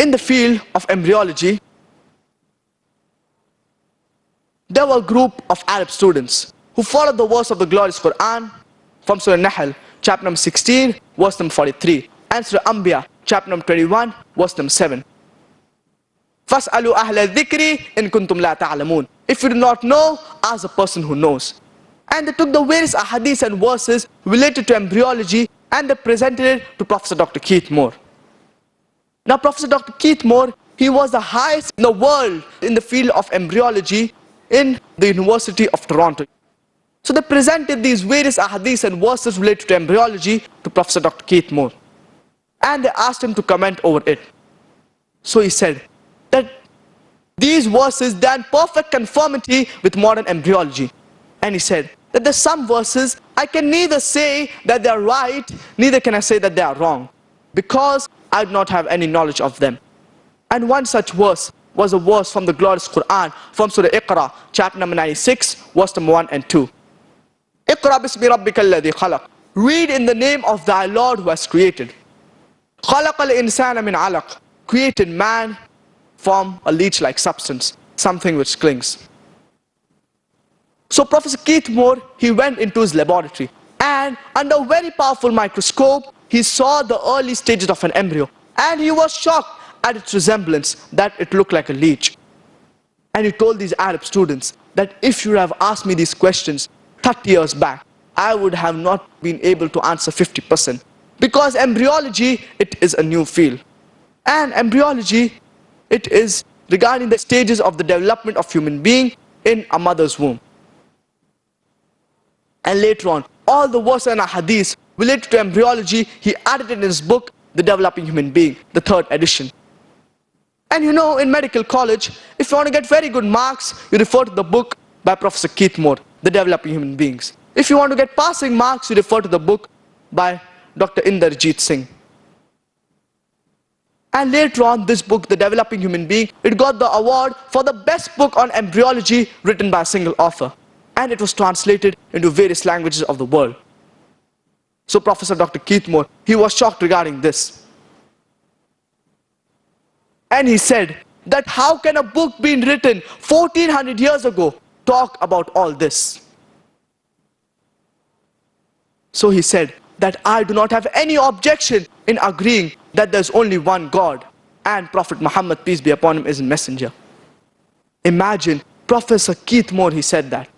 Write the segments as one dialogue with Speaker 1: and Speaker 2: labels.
Speaker 1: In the field of embryology, there were a group of Arab students who followed the verse of the glorious Qur'an from Surah Nahl, chapter number 16, verse number 43, and Surah Anbiya, chapter number 21, verse number 7. فَاسْأَلُوا أَهْلَ الذِّكْرِ إِن كُنْتُمْ لَا تَعْلَمُونَ. If you do not know, ask the person who knows. And they took the various ahadith and verses related to embryology and they presented it to Professor Dr. Keith Moore. Now Professor Dr. Keith Moore, he was the highest in the world in the field of embryology in the University of Toronto. So they presented these various ahadith and verses related to embryology to Professor Dr. Keith Moore. And they asked him to comment over it. So he said that these verses, they are in perfect conformity with modern embryology. And he said that there's some verses I can neither say that they are right, neither can I say that they are wrong, because I do not have any knowledge of them. And one such verse was a verse from the glorious Qur'an, from Surah Iqra, chapter number 96, verse number 1 and 2. Iqra bismi rabbika alladhi khalaq. Read in the name of thy Lord who has created. Khalaqal insana min alaq. Created man from a leech-like substance, something which clings. So Professor Keith Moore, he went into his laboratory and under a very powerful microscope, he saw the early stages of an embryo and he was shocked at its resemblance, that it looked like a leech. And he told these Arab students that if you have asked me these questions 30 years back, I would have not been able to answer 50%. Because embryology, it is a new field. And embryology, it is regarding the stages of the development of human being in a mother's womb. And later on, all the verses and hadiths related to embryology, he added it in his book, The Developing Human Being, the 3rd edition. And you know, in medical college, if you want to get very good marks, you refer to the book by Professor Keith Moore, The Developing Human Beings. If you want to get passing marks, you refer to the book by Dr. Inderjeet Singh. And later on, this book, The Developing Human Being, it got the award for the best book on embryology written by a single author. And it was translated into various languages of the world. So Professor Dr. Keith Moore, he was shocked regarding this. And he said that how can a book being written 1400 years ago talk about all this? So he said that I do not have any objection in agreeing that there's only one God and Prophet Muhammad, peace be upon him, is a messenger. Imagine, Professor Keith Moore, he said that.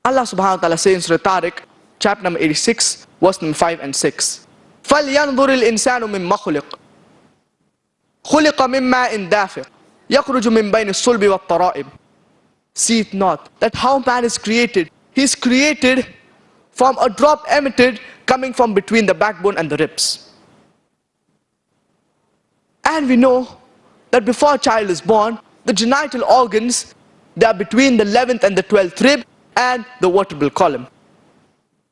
Speaker 1: Allah subhanahu wa ta'ala says in Surah Tariq, chapter number 86, verse number 5 and 6. فَلْيَنْظُرِ الْإِنسَانُ مِمَّا خُلِقَ خُلِقَ مِمَّا إِنْ دَافِقٍ يَخْرُجُ مِنْ بَيْنِ الصُّلْبِ وَالتَّرَائِبِ. See it not, that how man is created. He is created from a drop emitted coming from between the backbone and the ribs. And we know that before a child is born, the genital organs, they are between the 11th and the 12th rib and the vertebral column,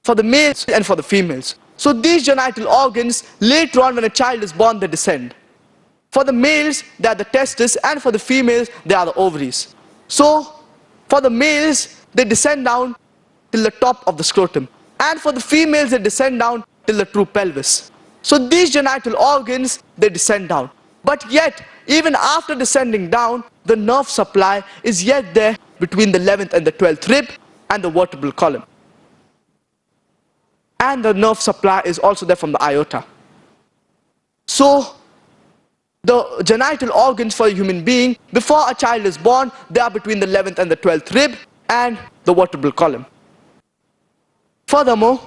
Speaker 1: for the males and for the females. So these genital organs, later on when a child is born, they descend. For the males, they are the testes, and for the females, they are the ovaries. So for the males, they descend down till the top of the scrotum, and for the females, they descend down till the true pelvis. So these genital organs, they descend down. But yet, even after descending down, the nerve supply is yet there between the 11th and the 12th rib and the vertebral column. And the nerve supply is also there from the aorta. So the genital organs for a human being, before a child is born, they are between the 11th and the 12th rib and the vertebral column. Furthermore,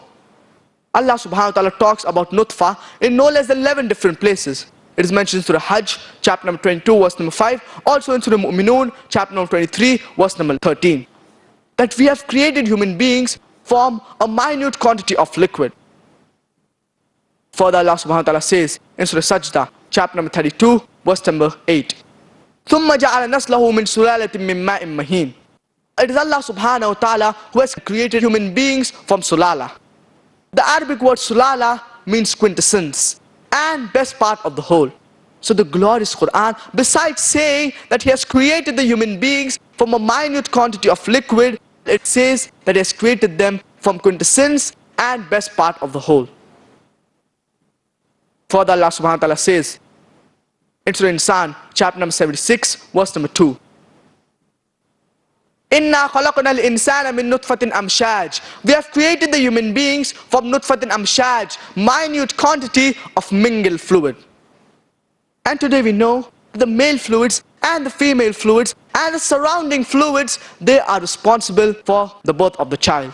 Speaker 1: Allah subhanahu wa ta'ala talks about nutfa in no less than 11 different places. It is mentioned in Surah Hajj, chapter number 22, verse number 5. Also in Surah Mu'minun, chapter number 23, verse number 13. That we have created human beings from a minute quantity of liquid. Further, Allah subhanahu wa ta'ala says in Surah Sajda, chapter number 32, verse number 8. ثُمَّ جَعَلَ نَسْلَهُ مِنْ سُلَالَةٍ مِّن مَّاءٍ مَّهِينٍ. It is Allah subhanahu wa ta'ala who has created human beings from sulala. The Arabic word sulala means quintessence and best part of the whole. So the glorious Qur'an, besides saying that He has created the human beings from a minute quantity of liquid, it says that He has created them from quintessence and best part of the whole. Further, Allah subhanahu wa ta'ala says in Surah Insan, chapter number 76, verse number 2. Inna khalaqna al-insana min nutfatin amshaj. We have created the human beings from nutfatin amshaj, minute quantity of mingled fluid. And today we know the male fluids and the female fluids and the surrounding fluids, they are responsible for the birth of the child.